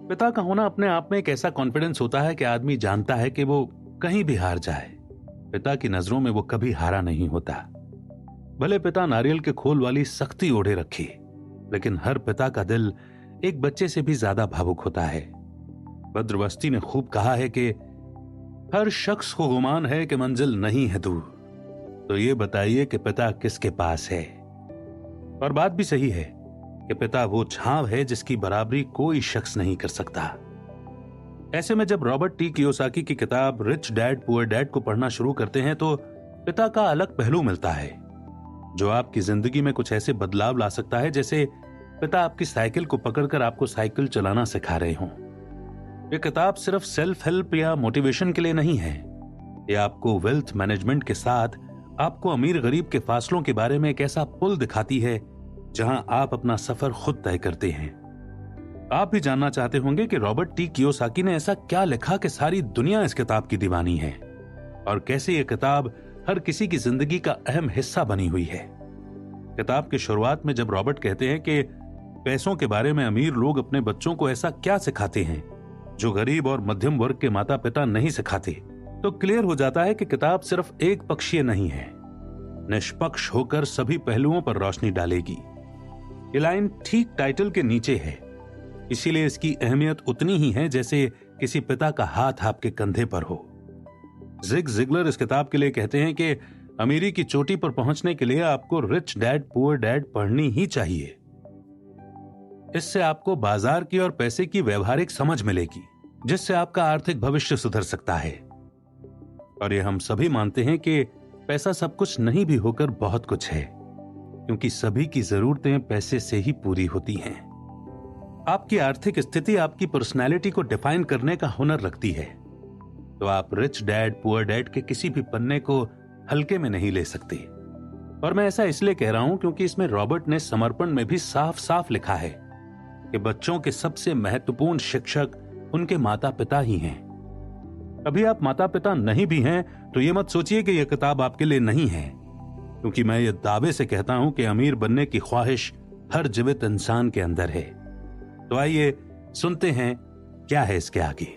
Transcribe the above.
पिता का होना अपने आप में एक ऐसा कॉन्फिडेंस होता है कि आदमी जानता है कि वो कहीं भी हार जाए, पिता की नजरों में वो कभी हारा नहीं होता। भले पिता नारियल के खोल वाली सख्ती ओढ़े रखी, लेकिन हर पिता का दिल एक बच्चे से भी ज्यादा भावुक होता है। बद्रवस्ती ने खूब कहा है कि हर शख्स को गुमान है कि मंजिल नहीं है दूर, तो ये बताइए कि पिता किसके पास है। और बात भी सही है कि पिता वो छांव है जिसकी बराबरी कोई शख्स नहीं कर सकता। ऐसे में जब रॉबर्ट टी कियोसाकी की किताब रिच डैड पुअर डैड को पढ़ना शुरू करते हैं तो पिता का अलग पहलू मिलता है जो आपकी जिंदगी में कुछ ऐसे बदलाव ला सकता है जैसे पिता आपकी साइकिल को पकड़कर आपको साइकिल चलाना सिखा रहे हों। यह किताब सिर्फ सेल्फ हेल्प या मोटिवेशन के लिए नहीं है, यह आपको वेल्थ मैनेजमेंट के साथ आपको अमीर गरीब के फासलों के बारे में एक ऐसा पुल दिखाती है जहां आप अपना सफर खुद तय करते हैं। आप भी जानना चाहते होंगे कि रॉबर्ट टी कियोसाकी ने ऐसा क्या लिखा कि सारी दुनिया इस किताब की दीवानी है, और कैसे यह किताब हर किसी की जिंदगी का अहम हिस्सा बनी हुई है। किताब की शुरुआत में जब रॉबर्ट कहते हैं कि पैसों के बारे में अमीर लोग अपने बच्चों को ऐसा क्या सिखाते हैं जो गरीब और मध्यम वर्ग के माता पिता नहीं सिखाते, तो क्लियर हो जाता है कि किताब सिर्फ एक पक्षीय नहीं है, निष्पक्ष होकर सभी पहलुओं पर रोशनी डालेगी। ये लाइन ठीक टाइटल के नीचे है, इसीलिए इसकी अहमियत उतनी ही है जैसे किसी पिता का हाथ आपके कंधे पर हो। जिग जिगलर इस किताब के लिए कहते हैं कि अमीरी की चोटी पर पहुंचने के लिए आपको रिच डैड पुअर डैड पढ़नी ही चाहिए। इससे आपको बाजार की और पैसे की व्यवहारिक समझ मिलेगी, जिससे आपका आर्थिक भविष्य सुधर सकता है। और ये हम सभी मानते हैं कि पैसा सब कुछ नहीं भी होकर बहुत कुछ है, क्योंकि सभी की जरूरतें पैसे से ही पूरी होती हैं। आपकी आर्थिक स्थिति आपकी पर्सनैलिटी को डिफाइन करने का हुनर रखती है, तो आप रिच डैड पुअर डैड के किसी भी पन्ने को हल्के में नहीं ले सकते। और मैं ऐसा इसलिए कह रहा हूं क्योंकि इसमें रॉबर्ट ने समर्पण में भी साफ साफ लिखा है कि बच्चों के सबसे महत्वपूर्ण शिक्षक उनके माता पिता ही हैं। अभी आप माता पिता नहीं भी हैं तो ये मत सोचिए कि यह किताब आपके लिए नहीं है, क्योंकि मैं ये दावे से कहता हूं कि अमीर बनने की ख्वाहिश हर जीवित इंसान के अंदर है। तो आइए सुनते हैं क्या है इसके आगे।